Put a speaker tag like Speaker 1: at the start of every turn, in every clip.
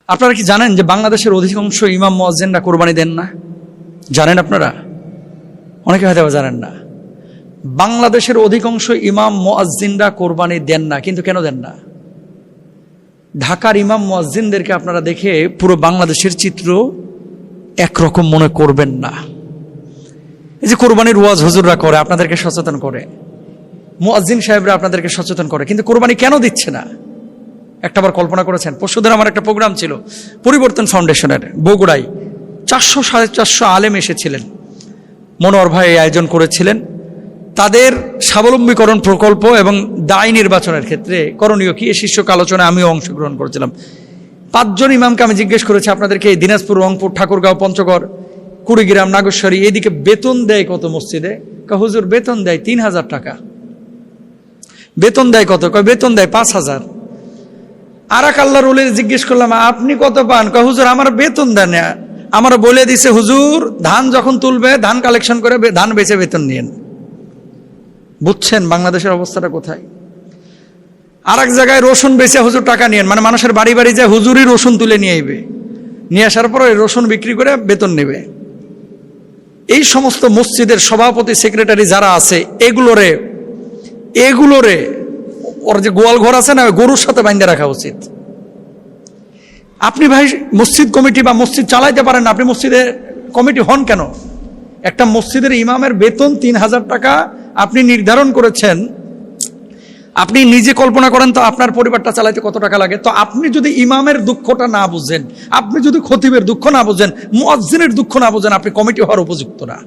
Speaker 1: আপনারা কি জানেন যে বাংলাদেশের অধিকাংশ ইমাম মুয়াজ্জিনরা কোরবানি দেন না? জানেন আপনারা? অনেকে হয়তো জানেন না। বাংলাদেশের অধিকাংশ ইমাম মুয়াজ্জিনরা কোরবানি দেন না। কিন্তু কেন দেন না? ঢাকার ইমাম মুয়াজ্জিনদেরকে আপনারা দেখে পুরো বাংলাদেশের চিত্র একরকম মনে করবেন না। এই যে কোরবানির ওয়াজ হুজুররা করে, আপনাদেরকে সচেতন করে, মুয়াজ্জিন সাহেবরা আপনাদেরকে সচেতন করে, কিন্তু কোরবানি কেন দিচ্ছে না? একটাবার কল্পনা করেছেন? পরশুদিন আমার একটা প্রোগ্রাম ছিল পরিবর্তন ফাউন্ডেশনের বগুড়ায়, 400-450 আলেম এসেছিলেন। মনোহর ভাই আয়োজন করেছিলেন। তাদের স্বাবলম্বীকরণ প্রকল্প এবং দায় নির্বাচনের ক্ষেত্রে করণীয় কি, এই শীর্ষক আলোচনায় আমিও অংশগ্রহণ করেছিলাম। 5 জন ইমামকে আমি জিজ্ঞেস করেছি, আপনাদেরকে এই দিনাজপুর, রংপুর, ঠাকুরগাঁও, পঞ্চগড়, কুড়িগ্রাম, নাগেশ্বরী এদিকে বেতন দেয় কত মসজিদে? হুজুর বেতন দেয় 3000 টাকা। বেতন দেয় কত? বেতন দেয় 5000। আর এক আল্লাহর ওলি জিজ্ঞেস করলাম, আপনি কত পান? হুজুর আমার বেতন দেন না, আমার বলে দিছে হুজুর ধান যখন তুলবে ধান কালেকশন করে ধান বেচে বেতন নিয়েন। বুঝছেন বাংলাদেশের অবস্থাটা কোথায়? আর এক জায়গায় রসুন বেচে হুজুর টাকা নিয়েন, মানে মানুষের বাড়ি বাড়ি যায় হুজুরই রসুন তুলে নিয়ে আইবে, নিয়ে আসার পর ওই রসুন বিক্রি করে বেতন নেবে। এই সমস্ত মসজিদের সভাপতি, সেক্রেটারি যারা আছে, এগুলোরে ওর যে গোয়াল ঘর আছে না, গরুর সাথে বাইন্ধে রাখা উচিত। আপনি ভাই মসজিদ কমিটি বা মসজিদ চালাইতে পারেন না, আপনি মসজিদের কমিটি হন কেন? একটা মসজিদের ইমামের বেতন 3000 টাকা আপনি নির্ধারণ করেছেন। আপনি নিজে কল্পনা করেন তো আপনার পরিবারটা চালাইতে কত টাকা লাগে। তো আপনি যদি ইমামের দুঃখটা না বুঝেন, আপনি যদি খতিবের দুঃখ না বুঝেন, মুয়াজ্জিনের দুঃখ না বুঝেন, আপনি কমিটি হওয়ার উপযুক্ত না।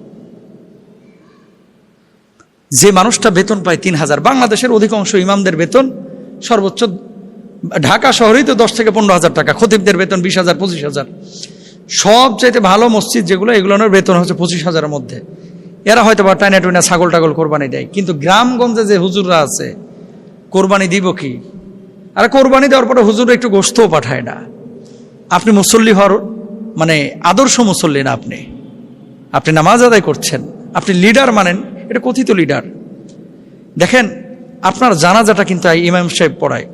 Speaker 1: যে মানুষটা বেতন পায় 3000, বাংলাদেশের অধিকাংশ ইমামদের বেতন সর্বোচ্চ ঢাকা শহরেই তো 10 থেকে 15,000 টাকা, খতিবদের বেতন 20,000, 25,000। সবচাইতে ভালো মসজিদ যেগুলো, এগুলোর বেতন হচ্ছে 25,000-এর মধ্যে। এরা হয়তো বা টাইনা টুইনা ছাগল টাগল কোরবানি দেয়, কিন্তু গ্রামগঞ্জে যে হুজুররা আছে কোরবানি দিব কি? আর কোরবানি দেওয়ার পরে হুজুর একটু গোশতও পাঠায় না। আপনি মুসল্লি হওয়ার মানে আদর্শ মুসল্লি না, আপনি নামাজ আদায় করছেন, আপনি লিডার মানেন, এটা কথিত লিডার। দেখেন আপনার জানাজাটা কিন্তু ইমাম সাহেব পড়ায়,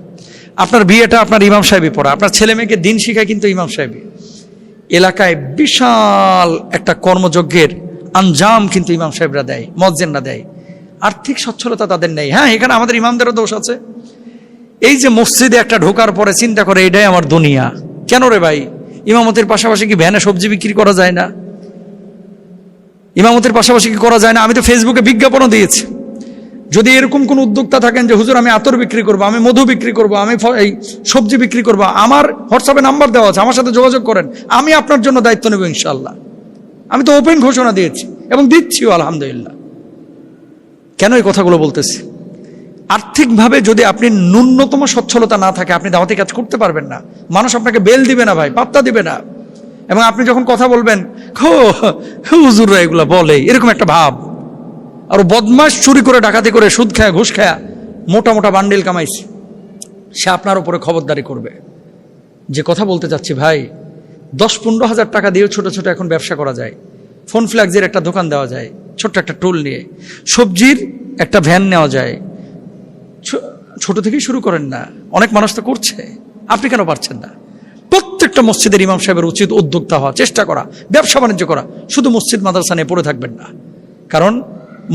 Speaker 1: আপনার বিয়েটা আপনার ইমাম সাহেবই পড়ায়, আপনার ছেলে মেয়েকে দিন শিখায় কিন্তু ইমাম সাহেবই। এলাকায় বিশাল একটা কর্মযজ্ঞের আঞ্জাম কিন্তু ইমাম সাহেবরা দেয়, মুয়াজ্জিনরা দেয়। আর্থিক সচ্ছলতা তাদের নেই। হ্যাঁ, এখানে আমাদের ইমামদেরও দোষ আছে। এই যে মসজিদে একটা ঢোকার পরে চিন্তা করে এটাই আমার দুনিয়া। কেন রে ভাই? ইমামতের পাশাপাশি কি ভ্যানে সবজি বিক্রি করা যায় না? ইমামতের পাশাপাশি কি করা যায় না? আমি তো ফেসবুকে বিজ্ঞাপনও দিয়েছি, যদি এরকম কোন উদ্যোক্তা থাকেন যে হুজুর আমি আতর বিক্রি করবো, আমি মধু বিক্রি করবো, আমি এই সবজি বিক্রি করবো, আমার হোয়াটসঅ্যাপে নাম্বার দেওয়া আছে, আমার সাথে যোগাযোগ করেন, আমি আপনার জন্য দায়িত্ব নেব ইনশাআল্লাহ। আমি তো ওপেন ঘোষণা দিয়েছি এবং দিচ্ছিও আলহামদুলিল্লাহ। কেন এই কথাগুলো বলতেছি? আর্থিকভাবে যদি আপনি ন্যূনতম সচ্ছলতা না থাকে, আপনি দাওয়াতি কাজ করতে পারবেন না। মানুষ আপনাকে বেল দিবে না ভাই, পাত্তা দিবে না। এবং আপনি যখন কথা বলবেন, হুজুররা এগুলা বলে, এরকম একটা ভাব। আর বদমাশ চুরি করে, ডাকাতি করে, সুদ খায়, ঘুষ খায় মোটা মোটা বান্ডিল কামাইছে, সে আপনার উপরে খবরদারি করবে। যে কথা বলতে চাচ্ছি ভাই, 10-15 হাজার টাকা দিয়েও ছোট ছোট এখন ব্যবসা করা যায়। ফোন ফ্ল্যাক্সের একটা দোকান দেওয়া যায়, ছোট্ট একটা টুল নিয়ে। সবজির একটা ভ্যান নেওয়া যায়। ছোট থেকেই শুরু করেন না, অনেক মানুষ তো করছে, আপনি কেন পারছেন না? প্রত্যেকটা মসজিদের ইমাম সাহেবের উচিত উদ্যোক্তা হওয়া, চেষ্টা করা, ব্যবসা বাণিজ্য করা। শুধু মসজিদ মাদ্রাসা নিয়ে পড়ে থাকবেন না। কারণ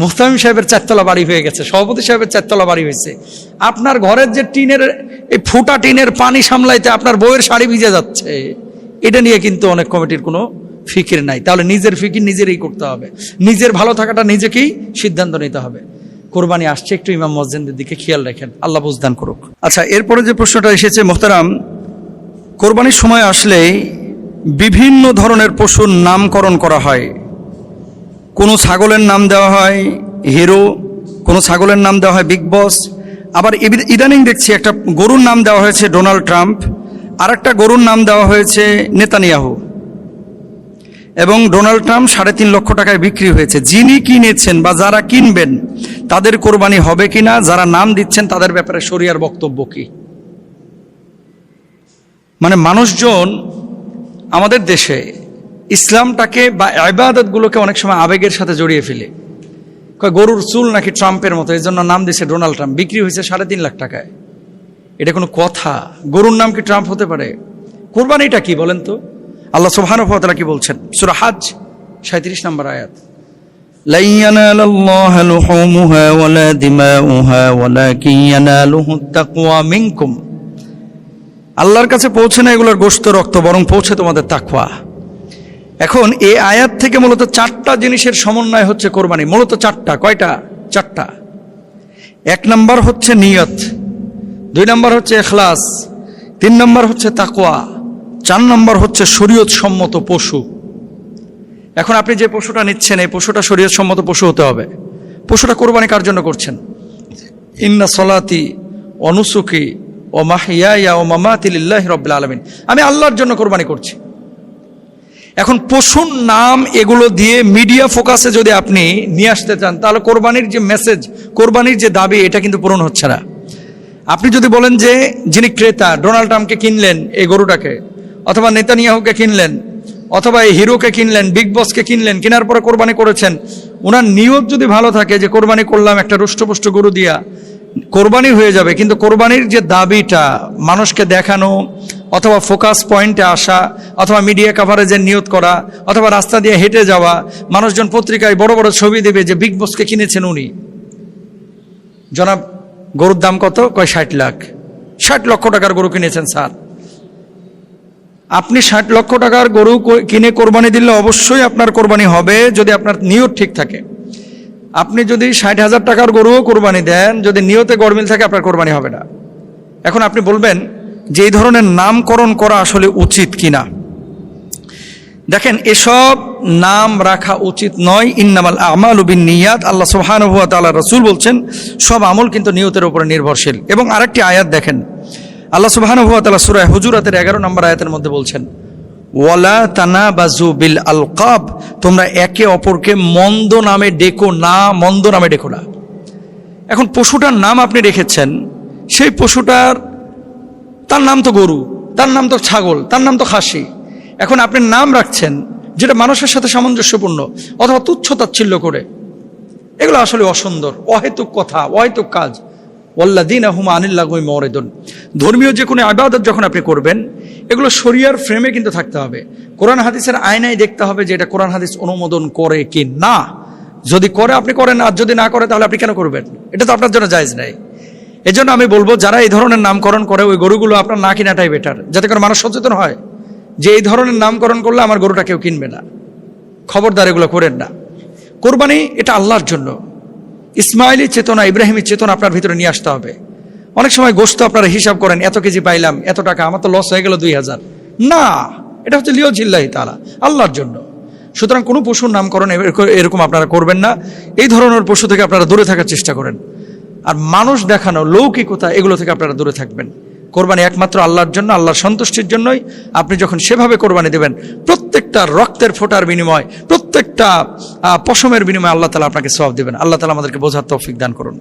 Speaker 1: মুহতামিম সাহেবের 4তলা বাড়ি হয়ে গেছে, সভাপতি সাহেবের 4তলা বাড়ি হয়েছে। আপনার ঘরের যে টিনের, এই ফুটা টিনের পানি সামলাইতে আপনার বউয়ের শাড়ি ভিজে যাচ্ছে, এটা নিয়ে কিন্তু অনেক কমিটির কোনো ফিকির নাই। তাহলে নিজের ফিকির নিজেরই করতে হবে, নিজের ভালো থাকাটা নিজেকেই সিদ্ধান্ত নিতে হবে। কোরবানি আসছে, একটু ইমাম মুয়াজ্জিনদের দিকে খেয়াল রাখেন, আল্লাহ বুঝদান করুক। আচ্ছা, এরপরে যে প্রশ্নটা এসেছে মোহতারাম, কোরবানির সময় আসলে বিভিন্ন ধরনের পশুর নামকরণ করা হয়। কোনো ছাগলের নাম দেওয়া হয় হিরো, কোনো ছাগলের নাম দেওয়া হয় বিগ বস, আবার ইদানিং দেখছি একটা গরুর নাম দেওয়া হয়েছে ডোনাল্ড ট্রাম্প, আর একটা গরুর নাম দেওয়া হয়েছে নেতানিয়াহু। এবং ডোনাল্ড ট্রাম্প 3.5 লক্ষ টাকায় বিক্রি হয়েছে। যিনি কিনেছেন বা যারা কিনবেন তাদের কোরবানি হবে কিনা, যারা নাম দিচ্ছেন তাদের ব্যাপারে শরিয়ার বক্তব্য কি? মানে মানুষজন আমাদের দেশে ইসলামটাকে বা ইবাদতগুলোকে অনেক সময় আবেগের সাথে জড়িয়ে ফেলে। গরুর চুল নাকি ট্রাম্পের মতো, এই জন্য নাম দিয়েছে ডোনাল্ড ট্রাম্প, বিক্রি হয়েছে 3.5 লাখ টাকায়। এটা কোনো কথা? গরুর নাম কি ট্রাম্প হতে পারে? কোরবানিটা কি বলেন তো? আল্লাহ সুবহানাহু ওয়া তাআলা কি বলছেন? সূরা হজ 37 নম্বর আয়াত,
Speaker 2: لن ينال الله لحومها ولا دماؤها ولكن يناله التقوى منكم।
Speaker 1: আল্লাহর কাছে পৌঁছে না এগুলোর গোশত রক্ত, বরং পৌঁছে তোমাদের তাকওয়া। এখন এই আয়াত থেকে মূলত 4টা জিনিসের সমন্বয় হচ্ছে কোরবানি। মূলত 4টা। কয়টা? 4টা। 1 নম্বর হচ্ছে নিয়ত, 2 নম্বর হচ্ছে ইখলাস, 3 নম্বর হচ্ছে তাকওয়া, 4 নম্বর হচ্ছে শরীয়ত সম্মত পশু। এখন আপনি যে পশুটা নিচ্ছেন এই পশুটা শরীয়ত সম্মত পশু হতে হবে। পশুটা কোরবানি কার জন্য করছেন? ইন্না সলাতি ওয়া নুসুকি ওয়া মাহইয়ায়া ওয়া মামাতি লিল্লাহি রাব্বিল আলামিন, আমি আল্লাহর জন্য কোরবানি করছি। এখন পশুর নাম এগুলো দিয়ে মিডিয়া ফোকাসে যদি আপনি নিয়ে আসতে চান, তাহলে কোরবানির যে মেসেজ, কোরবানির যে দাবি, এটা কিন্তু পূরণ হচ্ছে না। আপনি যদি বলেন যে যিনি ক্রেতা, ডোনাল্ড ট্রাম্পকে কিনলেন এই গরুটাকে, অথবা নেতানিয়াহুকে কিনলেন, অথবা এই হিরোকে কিনলেন, বিগ বসকে কিনলেন, কেনার পরে কোরবানি করেছেন, ওনার নিয়ত যদি ভালো থাকে যে কোরবানি করলাম একটা রুষ্টপুষ্ট গরু দিয়া, কোরবানি হয়ে যাবে। কিন্তু কোরবানির যে দাবিটা, মানুষকে দেখানো, অথবা ফোকাস পয়েন্টে আসা, অথবা মিডিয়া কাভারেজের নিয়ত করা, অথবা রাস্তা দিয়ে হেঁটে যাওয়া, মানুষজন পত্রিকায় বড় বড় ছবি দেবে যে বিগ বসকে কিনেছেন উনি। জনাব, গরুর দাম কত? কয় 60 লাখ। 60 লক্ষ টাকার গরু কিনেছেন স্যার। আপনি 60 লক্ষ টাকার গরু কিনে কোরবানি দিলে অবশ্যই আপনার কোরবানি হবে যদি আপনার নিয়ত ঠিক থাকে। আপনি যদি 60,000 টাকার গরুও কোরবানি দেন, যদি নিয়তে গরমিল থাকে, আপনার কোরবানি হবে না। এখন আপনি বলবেন যে এই ধরনের নামকরণ করা আসলে উচিত কিনা। দেখেন, এসব নাম রাখা উচিত নয়। ইন্নামাল আমালু বিন্নিয়াত, আল্লাহ সুবহানাহু ওয়া তাআলা, রাসূল বলছেন সব আমল কিন্তু নিয়তের উপরে নির্ভরশীল। এবং আরেকটি আয়াত দেখেন, আল্লাহ সুবহানাহু ওয়া তাআলা সূরা হুজুরাতের 11 নম্বর আয়াতের মধ্যে বলছেন, ওয়ালা তানাবাজু বিল আলকাব, তোমরা একে অপরকে মন্দ নামে ডেকো না, মন্দ নামে ডেকো না। এখন পশুটার নাম আপনি রেখেছেন, সেই পশুটার, তার নাম তো গরু, তার নাম তো ছাগল, তার নাম তো খাসি। এখন আপনি নাম রাখছেন যেটা মানুষের সাথে সামঞ্জস্যপূর্ণ, অথবা তুচ্ছ তাচ্ছিল্য করে। এগুলো আসলে অসুন্দর, অহেতুক কথা, অহেতুক কাজ। ওয়াল্লাযীনা হুম আনিল লাগওয়ি মুরিদুন। ধর্মীয় যে কোনো ইবাদত যখন আপনি করবেন, এগুলো শরিয়ার ফ্রেমে কিন্তু থাকতে হবে। কোরআন হাদিসের আয়নায় দেখতে হবে যে এটা কোরআন হাদিস অনুমোদন করে কি না। যদি করে আপনি করেন, আর যদি না করে তাহলে আপনি কেন করবেন? এটা তো আপনার জন্য জায়েজ নাই। এজন্য আমি বলবো, যারা এই ধরনের নামকরণ করে, ওই গরুগুলো আপনার না কেনাটাই বেটার, যাতে করে মানুষ সচেতন হয় যে এই ধরনের নামকরণ করলে আমার গরুটা কেউ কিনবে না। খবরদার, এগুলো করেন না। কোরবানি এটা আল্লাহর জন্য। ইসমাইলি চেতনা, ইব্রাহিমী চেতনা আপনার ভিতরে নিয়ে আসতে হবে। অনেক সময় গোশত আপনারা হিসাব করেন, এত কেজি পাইলাম, এত টাকা, আমার তো লস হয়ে গেল 2000। না, এটা হচ্ছে লিওজিল্লাহি তাআলা, আল্লাহর জন্য। সুতরাং কোনো পশুর নামকরণ এরকম আপনারা করবেন না। এই ধরনের পশু থেকে আপনারা দূরে থাকার চেষ্টা করেন। আর মানুষ দেখানো, লৌকিকতা, এগুলো থেকে আপনারা দূরে থাকবেন। কোরবানি একমাত্র আল্লাহর জন্য, আল্লাহর সন্তুষ্টির জন্যই। আপনি যখন সেভাবে কোরবানি দেবেন, প্রত্যেকটা রক্তের ফোঁটার বিনিময়, প্রত্যেকটা পশমের বিনিময়ে আল্লাহ তাআলা আপনাকে সওয়াব দেবেন। আল্লাহ তাআলা আমাদেরকে বোঝার তৌফিক দান করুন।